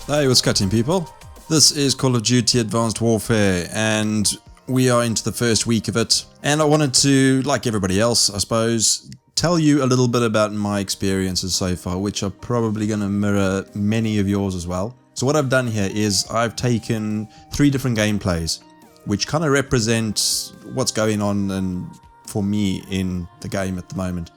Hey, what's cutting, people? This is Call of Duty Advanced Warfare, and we are into the first week of it. And I wanted to, like everybody else, I suppose, tell you a little bit about my experiences so far, which are probably going to mirror many of yours as well. So what I've done here is I've taken 3 different gameplays, which kind of represent what's going on and for me in the game at the moment.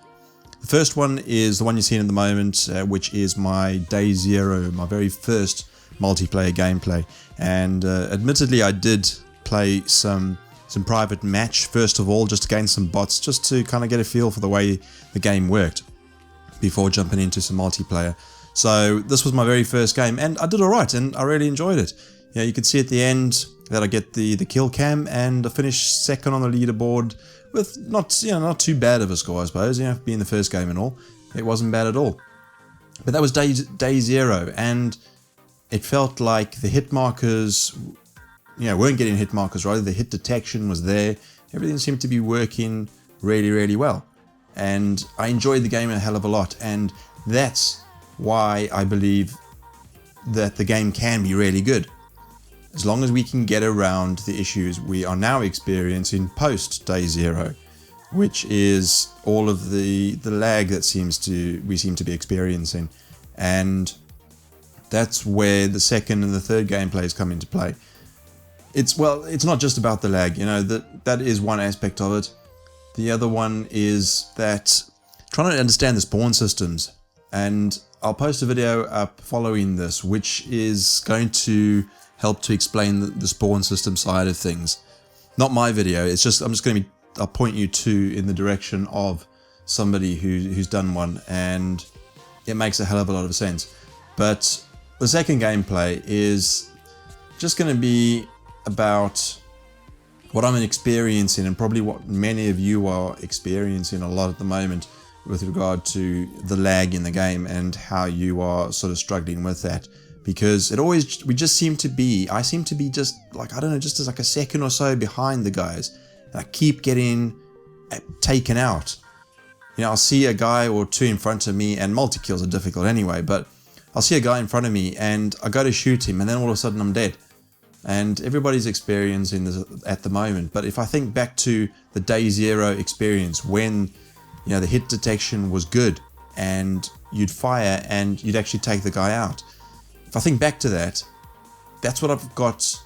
The first one is the one you're seeing at the moment, which is my Day Zero, my very first multiplayer gameplay. And admittedly, I did play some private match first of all, just to gain some bots, just to kind of get a feel for the way the game worked before jumping into some multiplayer. So this was my very first game, and I did alright, and I really enjoyed it. You know, you could see at the end that I get the kill cam, and I finished second on the leaderboard with not too bad of a score, I suppose. Being the first game and all, it wasn't bad at all. But that was day zero, and it felt like the hit markers, weren't getting hit markers right. The hit detection was there. Everything seemed to be working really, really well, and I enjoyed the game a hell of a lot. And that's why I believe that the game can be really good, as long as we can get around the issues we are now experiencing post Day Zero, which is all of the lag that we seem to be experiencing. And that's where the second and the third gameplays come into play. It's not just about the lag, that is one aspect of it. The other one is that trying to understand the spawn systems, and I'll post a video up following this, which is going to help to explain the spawn system side of things. Not my video, I'll point you in the direction of somebody who's done one, and it makes a hell of a lot of sense. But the second gameplay is just going to be about what I'm experiencing, and probably what many of you are experiencing a lot at the moment with regard to the lag in the game and how you are sort of struggling with that. Because I seem to be just like, I don't know, just as like a second or so behind the guys. And I keep getting taken out. I'll see a guy or two in front of me, and multi-kills are difficult anyway, but I'll see a guy in front of me and I go to shoot him, and then all of a sudden I'm dead. And everybody's experiencing this at the moment. But if I think back to the Day Zero experience, when the hit detection was good and you'd fire and you'd actually take the guy out. If I think back to that, that's what I've got.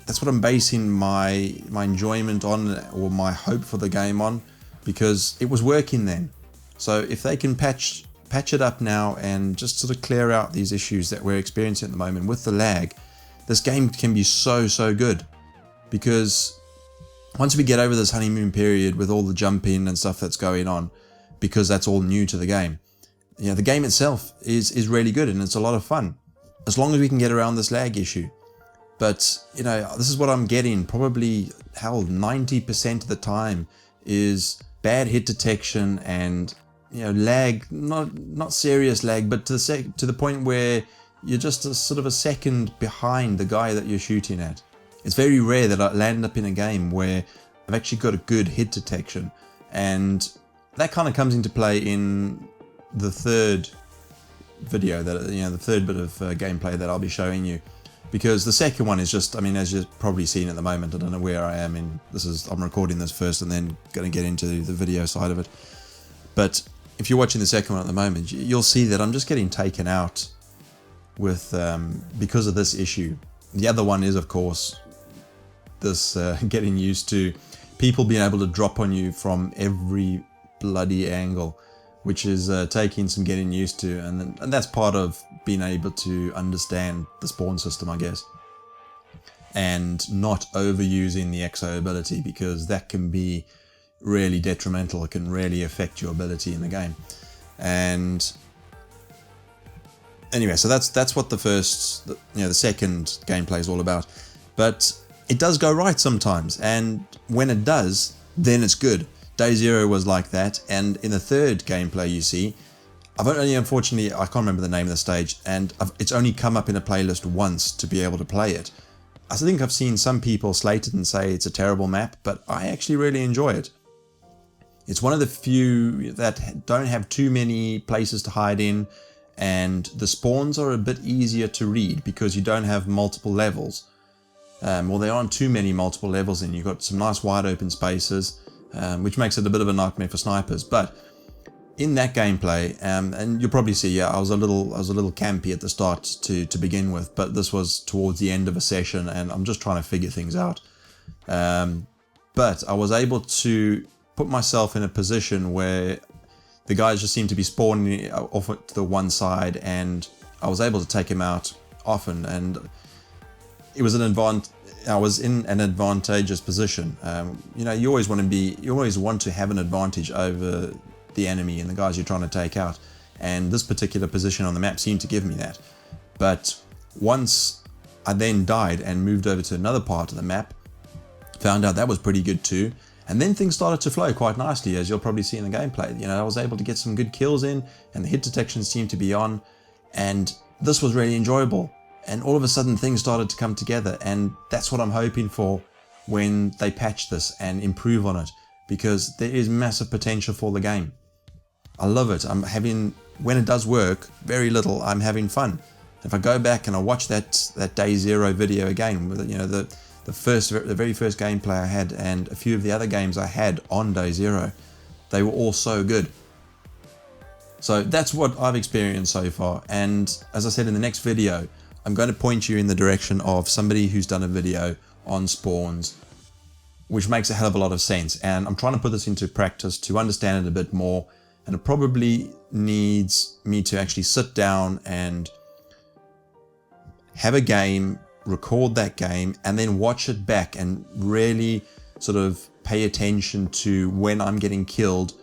That's what I'm basing my enjoyment on, or my hope for the game on, because it was working then. So if they can patch it up now and just sort of clear out these issues that we're experiencing at the moment with the lag, this game can be so good. Because once we get over this honeymoon period with all the jumping and stuff that's going on, because that's all new to the game, the game itself is really good, and it's a lot of fun, as long as we can get around this lag issue. But this is what I'm getting probably 90% of the time, is bad hit detection and lag, not serious lag, but to the point where you're just a second behind the guy that you're shooting at. It's very rare that I land up in a game where I've actually got a good hit detection, and that kind of comes into play in the third video, the third bit of gameplay that I'll be showing you. Because the second one is just, as you've probably seen at the moment, I don't know where I am I'm recording this first and then going to get into the video side of it. But if you're watching the second one at the moment, you'll see that I'm just getting taken out with because of this issue. The other one is, of course, this getting used to people being able to drop on you from every bloody angle, which is taking some getting used to, and that's part of being able to understand the spawn system, I guess, and not overusing the XO ability, because that can be really detrimental. It can really affect your ability in the game. And anyway, so that's what the second gameplay is all about. But it does go right sometimes, and when it does, then it's good. Day Zero was like that, and in the third gameplay, you see, unfortunately, I can't remember the name of the stage, and it's only come up in a playlist once to be able to play it. I think I've seen some people slate it and say it's a terrible map, but I actually really enjoy it. It's one of the few that don't have too many places to hide in, and the spawns are a bit easier to read because you don't have multiple levels. Well, there aren't too many multiple levels, and you've got some nice wide open spaces, which makes it a bit of a nightmare for snipers. But in that gameplay, and you'll probably see, yeah, I was a little campy at the start to begin with, but this was towards the end of a session, and I'm just trying to figure things out. But I was able to put myself in a position where the guys just seemed to be spawning off to the one side, and I was able to take him out often, and it was I was in an advantageous position. You know, you always want to have an advantage over the enemy and the guys you're trying to take out, and this particular position on the map seemed to give me that. But once I then died and moved over to another part of the map, found out that was pretty good too, and then things started to flow quite nicely, as you'll probably see in the gameplay. You know, I was able to get some good kills in, and the hit detection seemed to be on, and this was really enjoyable. And all of a sudden things started to come together, and that's what I'm hoping for when they patch this and improve on it, because there is massive potential for the game. I love it. When it does work, very little, I'm having fun. If I go back and I watch that day zero video again, you know, the very first gameplay I had and a few of the other games I had on day zero, they were all so good. So that's what I've experienced so far, and as I said in the next video, I'm going to point you in the direction of somebody who's done a video on spawns, which makes a hell of a lot of sense, and I'm trying to put this into practice to understand it a bit more, and it probably needs me to actually sit down and have a game, record that game, and then watch it back and really sort of pay attention to when I'm getting killed,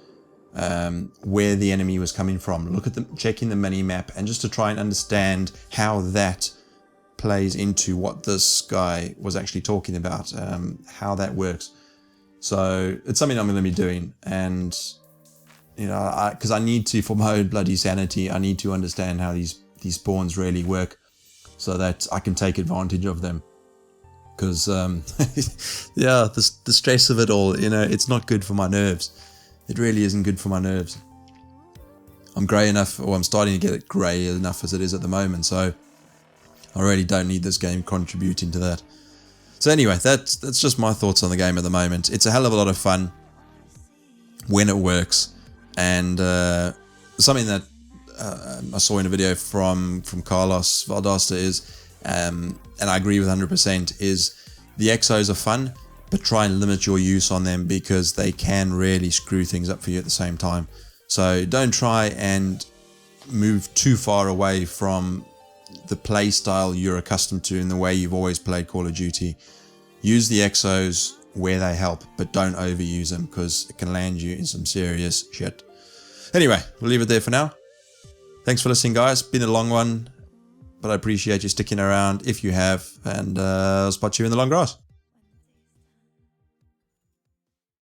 where the enemy was coming from, look at them, checking the mini map, and just to try and understand how that plays into what this guy was actually talking about, how that works. So it's something I'm going to be doing, and you know, because I need to, for my own bloody sanity, I need to understand how these spawns really work, so that I can take advantage of them. Because yeah, the stress of it all, you know, it's not good for my nerves. It really isn't good for my nerves. I'm grey enough, or I'm starting to get it grey enough as it is at the moment, so I really don't need this game contributing to that. So anyway, that's just my thoughts on the game at the moment. It's a hell of a lot of fun when it works, and something that I saw in a video from Carlos Valdosta is, and I agree with 100%, is the exos are fun, but try and limit your use on them, because they can really screw things up for you at the same time. So don't try and move too far away from the play style you're accustomed to in the way you've always played Call of Duty. Use the exos where they help, but don't overuse them, because it can land you in some serious shit. Anyway, we'll leave it there for now. Thanks for listening, guys. Been a long one, but I appreciate you sticking around if you have, and I'll spot you in the long grass.